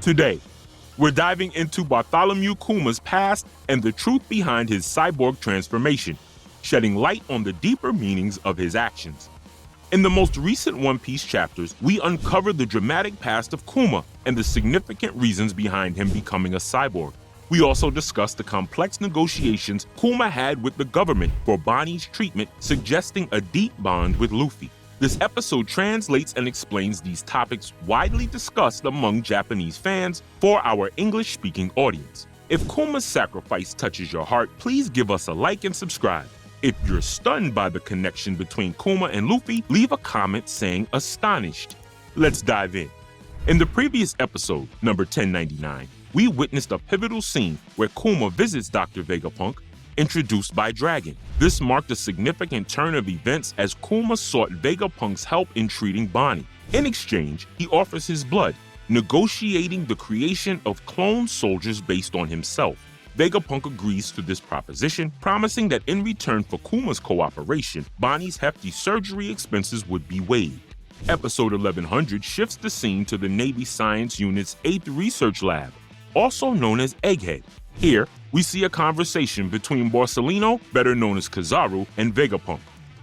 Today, we're diving into Bartholomew Kuma's past and the truth behind his cyborg transformation, shedding light on the deeper meanings of his actions. In the most recent One Piece chapters, we uncover the dramatic past of Kuma and the significant reasons behind him becoming a cyborg. We also discuss the complex negotiations Kuma had with the government for Bonney's treatment, suggesting a deep bond with Luffy. This episode translates and explains these topics widely discussed among Japanese fans for our English-speaking audience. If Kuma's sacrifice touches your heart, please give us a like and subscribe. If you're stunned by the connection between Kuma and Luffy, leave a comment saying astonished. Let's dive in. In the previous episode, number 1099, we witnessed a pivotal scene where Kuma visits Dr. Vegapunk, introduced by Dragon. This marked a significant turn of events as Kuma sought Vegapunk's help in treating Bonney. In exchange, he offers his blood, negotiating the creation of clone soldiers based on himself. Vegapunk agrees to this proposition, promising that in return for Kuma's cooperation, Bonney's hefty surgery expenses would be waived. Episode 1100 shifts the scene to the Navy Science Unit's 8th Research Lab, also known as Egghead. Here, we see a conversation between Borsalino, better known as Kizaru, and Vegapunk,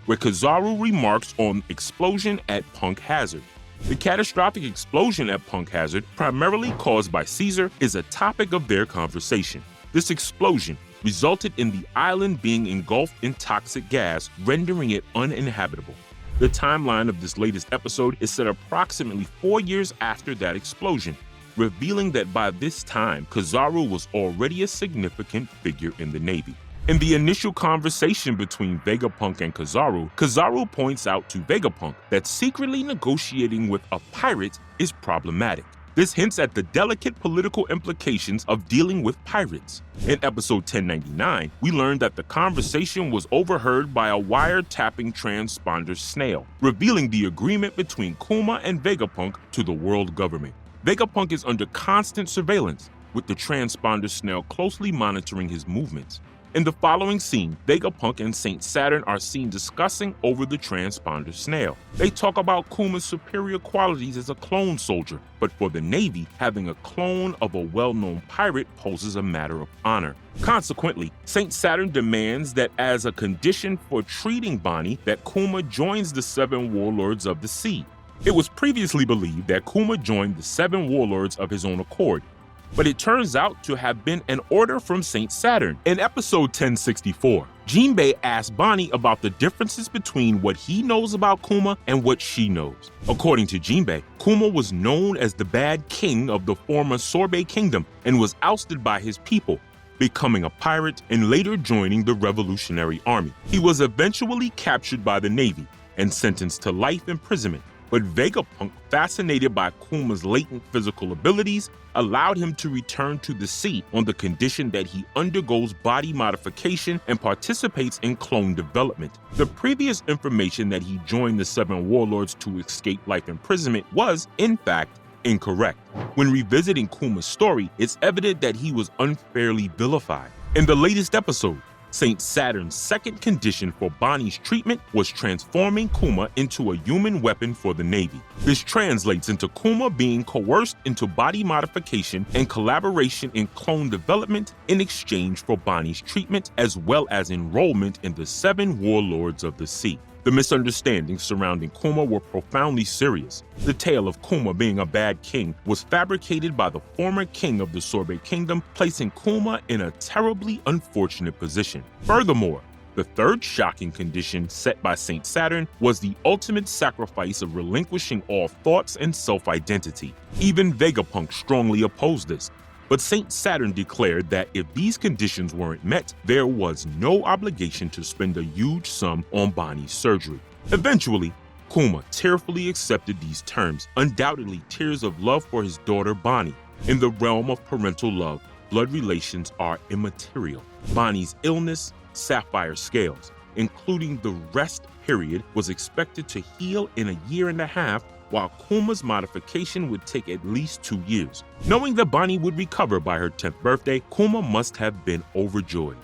where Kizaru remarks on explosion at Punk Hazard. The catastrophic explosion at Punk Hazard, primarily caused by Caesar, is a topic of their conversation. This explosion resulted in the island being engulfed in toxic gas, rendering it uninhabitable. The timeline of this latest episode is set approximately 4 years after that explosion, revealing that by this time, Kizaru was already a significant figure in the Navy. In the initial conversation between Vegapunk and Kizaru, Kizaru points out to Vegapunk that secretly negotiating with a pirate is problematic. This hints at the delicate political implications of dealing with pirates. In episode 1099, we learned that the conversation was overheard by a wire-tapping transponder snail, revealing the agreement between Kuma and Vegapunk to the world government. Vegapunk is under constant surveillance, with the transponder snail closely monitoring his movements. In the following scene, Vegapunk and Saint Saturn are seen discussing over the transponder snail. They talk about Kuma's superior qualities as a clone soldier, but for the Navy, having a clone of a well-known pirate poses a matter of honor. Consequently, Saint Saturn demands that as a condition for treating Bonney, that Kuma joins the 7 warlords of the sea. It was previously believed that Kuma joined the 7 warlords of his own accord, but it turns out to have been an order from Saint Saturn. In episode 1064, Jinbei asks Bonney about the differences between what he knows about Kuma and what she knows. According to Jinbei, Kuma was known as the Bad King of the former Sorbet Kingdom and was ousted by his people, becoming a pirate and later joining the Revolutionary Army. He was eventually captured by the Navy and sentenced to life imprisonment. But Vegapunk, fascinated by Kuma's latent physical abilities, allowed him to return to the sea on the condition that he undergoes body modification and participates in clone development. The previous information that he joined the 7 warlords to escape life imprisonment was, in fact, incorrect. When revisiting Kuma's story, it's evident that he was unfairly vilified. In the latest episode, Saint Saturn's second condition for Bonney's treatment was transforming Kuma into a human weapon for the Navy. This translates into Kuma being coerced into body modification and collaboration in clone development in exchange for Bonney's treatment, as well as enrollment in the 7 warlords of the sea. The misunderstandings surrounding Kuma were profoundly serious. The tale of Kuma being a bad king was fabricated by the former king of the Sorbet Kingdom, placing Kuma in a terribly unfortunate position. Furthermore, the third shocking condition set by Saint Saturn was the ultimate sacrifice of relinquishing all thoughts and self-identity. Even Vegapunk strongly opposed this. But Saint Saturn declared that if these conditions weren't met, there was no obligation to spend a huge sum on Bonney's surgery. Eventually, Kuma tearfully accepted these terms, undoubtedly tears of love for his daughter Bonney. In the realm of parental love, blood relations are immaterial. Bonney's illness, sapphire scales, including the rest period, was expected to heal in 1.5 years, while Kuma's modification would take at least 2 years. Knowing that Bonney would recover by her 10th birthday, Kuma must have been overjoyed.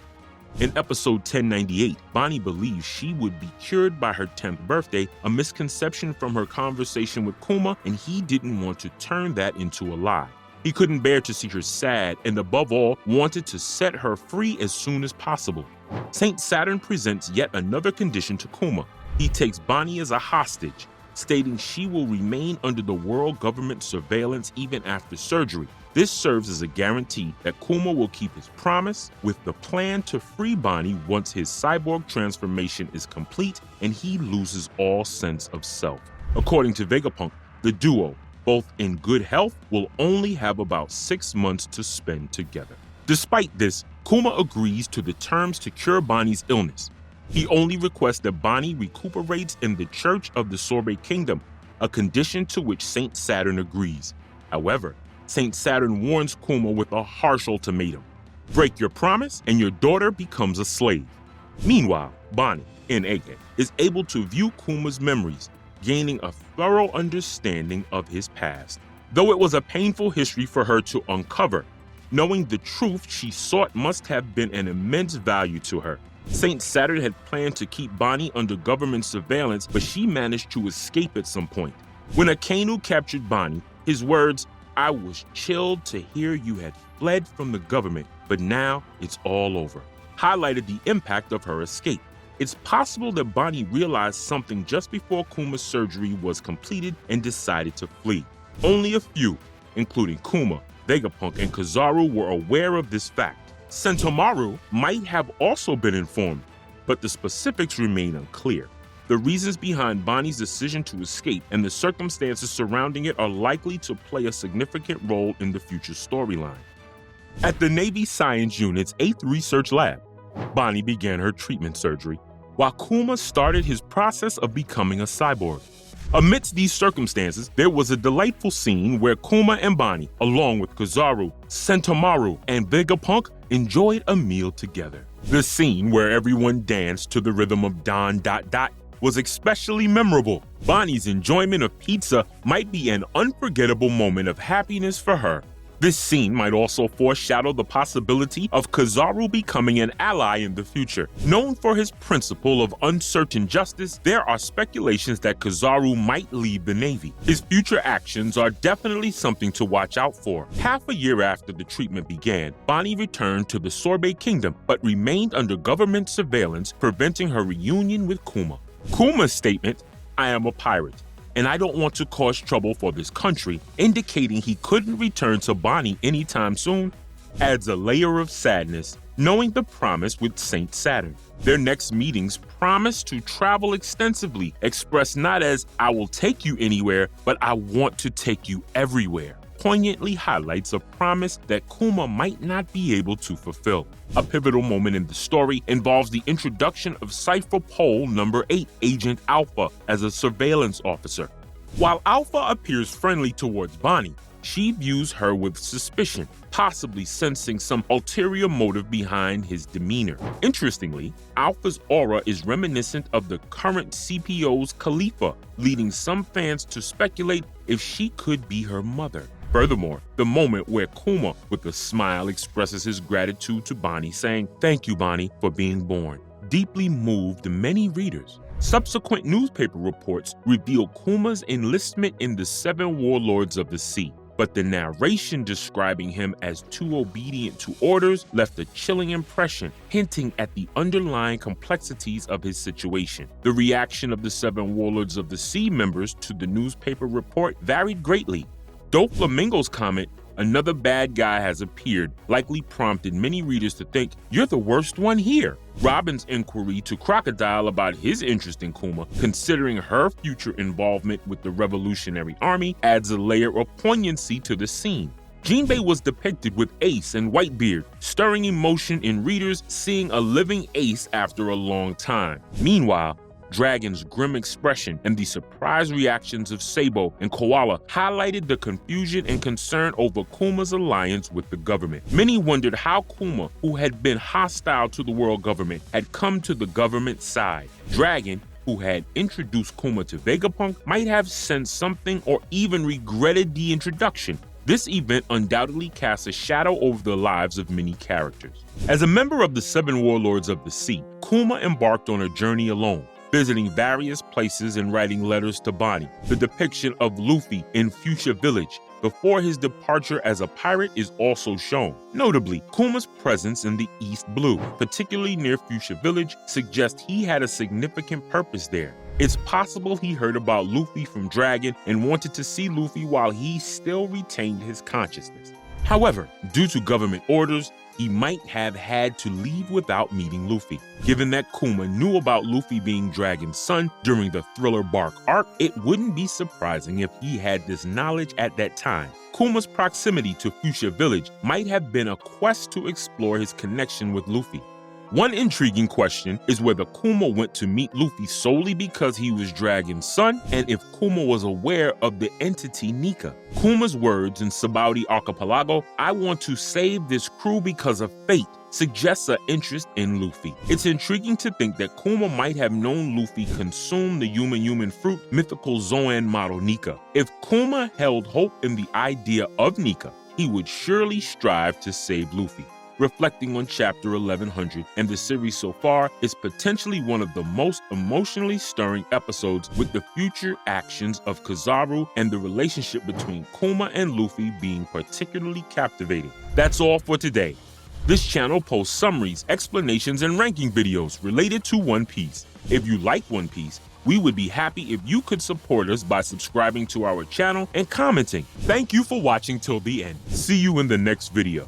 In episode 1098, Bonney believes she would be cured by her 10th birthday, a misconception from her conversation with Kuma, and he didn't want to turn that into a lie. He couldn't bear to see her sad and above all wanted to set her free as soon as possible. Saint Saturn presents yet another condition to Kuma. He takes Bonney as a hostage, stating she will remain under the world government surveillance even after surgery. This serves as a guarantee that Kuma will keep his promise, with the plan to free Bonney once his cyborg transformation is complete and he loses all sense of self. According to Vegapunk, the duo, both in good health, will only have about 6 months to spend together. Despite this, Kuma agrees to the terms to cure Bonney's illness. He only requests that Bonney recuperates in the Church of the Sorbet Kingdom, a condition to which Saint Saturn agrees. However, Saint Saturn warns Kuma with a harsh ultimatum: break your promise and your daughter becomes a slave. Meanwhile, Bonney, in Ege, is able to view Kuma's memories, gaining a thorough understanding of his past. Though it was a painful history for her to uncover, knowing the truth she sought must have been an immense value to her. Saint Saturn had planned to keep Bonney under government surveillance, but she managed to escape at some point. When Akainu captured Bonney, his words, "I was chilled to hear you had fled from the government, but now it's all over," highlighted the impact of her escape. It's possible that Bonney realized something just before Kuma's surgery was completed and decided to flee. Only a few, including Kuma, Vegapunk, and Kizaru, were aware of this fact. Sentomaru might have also been informed, but the specifics remain unclear. The reasons behind Bonney's decision to escape and the circumstances surrounding it are likely to play a significant role in the future storyline. At the Navy Science Unit's 8th Research Lab, Bonney began her treatment surgery, while Kuma started his process of becoming a cyborg. Amidst these circumstances, there was a delightful scene where Kuma and Bonney, along with Kizaru, Sentomaru, and Vegapunk, enjoyed a meal together. The scene where everyone danced to the rhythm of Don ... was especially memorable. Bonney's enjoyment of pizza might be an unforgettable moment of happiness for her. This scene might also foreshadow the possibility of Kizaru becoming an ally in the future. Known for his principle of uncertain justice, there are speculations that Kizaru might leave the Navy. His future actions are definitely something to watch out for. Half a year after the treatment began, Bonney returned to the Sorbet Kingdom, but remained under government surveillance, preventing her reunion with Kuma. Kuma's statement, "I am a pirate, and I don't want to cause trouble for this country," indicating he couldn't return to Bonney anytime soon, adds a layer of sadness, knowing the promise with Saint Saturn. Their next meetings promise to travel extensively, expressed not as "I will take you anywhere," but "I want to take you everywhere," poignantly highlights a promise that Kuma might not be able to fulfill. A pivotal moment in the story involves the introduction of Cypher Pole number 8, Agent Alpha, as a surveillance officer. While Alpha appears friendly towards Bonney, she views her with suspicion, possibly sensing some ulterior motive behind his demeanor. Interestingly, Alpha's aura is reminiscent of the current CPO's Khalifa, leading some fans to speculate if she could be her mother. Furthermore, the moment where Kuma, with a smile, expresses his gratitude to Bonney, saying, "Thank you, Bonney, for being born," deeply moved many readers. Subsequent newspaper reports reveal Kuma's enlistment in the 7 Warlords of the Sea, but the narration describing him as too obedient to orders left a chilling impression, hinting at the underlying complexities of his situation. The reaction of the 7 Warlords of the Sea members to the newspaper report varied greatly. Doflamingo's comment, "Another bad guy has appeared," likely prompted many readers to think, "You're the worst one here." Robin's inquiry to Crocodile about his interest in Kuma, considering her future involvement with the Revolutionary Army, adds a layer of poignancy to the scene. Jinbei was depicted with Ace and Whitebeard, stirring emotion in readers seeing a living Ace after a long time. Meanwhile, Dragon's grim expression and the surprise reactions of Sabo and Koala highlighted the confusion and concern over Kuma's alliance with the government. Many wondered how Kuma, who had been hostile to the world government, had come to the government side. Dragon, who had introduced Kuma to Vegapunk, might have sensed something or even regretted the introduction. This event undoubtedly casts a shadow over the lives of many characters. As a member of the 7 Warlords of the Sea, Kuma embarked on a journey alone, visiting various places and writing letters to Bonney. The depiction of Luffy in Fuchsia Village, before his departure as a pirate is also shown. Notably, Kuma's presence in the East Blue, particularly near Fuchsia Village, suggests he had a significant purpose there. It's possible he heard about Luffy from Dragon and wanted to see Luffy while he still retained his consciousness. However, due to government orders, he might have had to leave without meeting Luffy. Given that Kuma knew about Luffy being Dragon's son during the Thriller Bark arc, it wouldn't be surprising if he had this knowledge at that time. Kuma's proximity to Fuchsia Village might have been a quest to explore his connection with Luffy. One intriguing question is whether Kuma went to meet Luffy solely because he was Dragon's son, and if Kuma was aware of the entity Nika. Kuma's words in Sabaody Archipelago, "I want to save this crew because of fate," suggests an interest in Luffy. It's intriguing to think that Kuma might have known Luffy consumed the human fruit mythical Zoan model Nika. If Kuma held hope in the idea of Nika, he would surely strive to save Luffy. Reflecting on chapter 1100 and the series so far is potentially one of the most emotionally stirring episodes, with the future actions of Kizaru and the relationship between Kuma and Luffy being particularly captivating. That's all for today. This channel posts summaries, explanations, and ranking videos related to One Piece. If you like One Piece, we would be happy if you could support us by subscribing to our channel and commenting. Thank you for watching till the end. See you in the next video.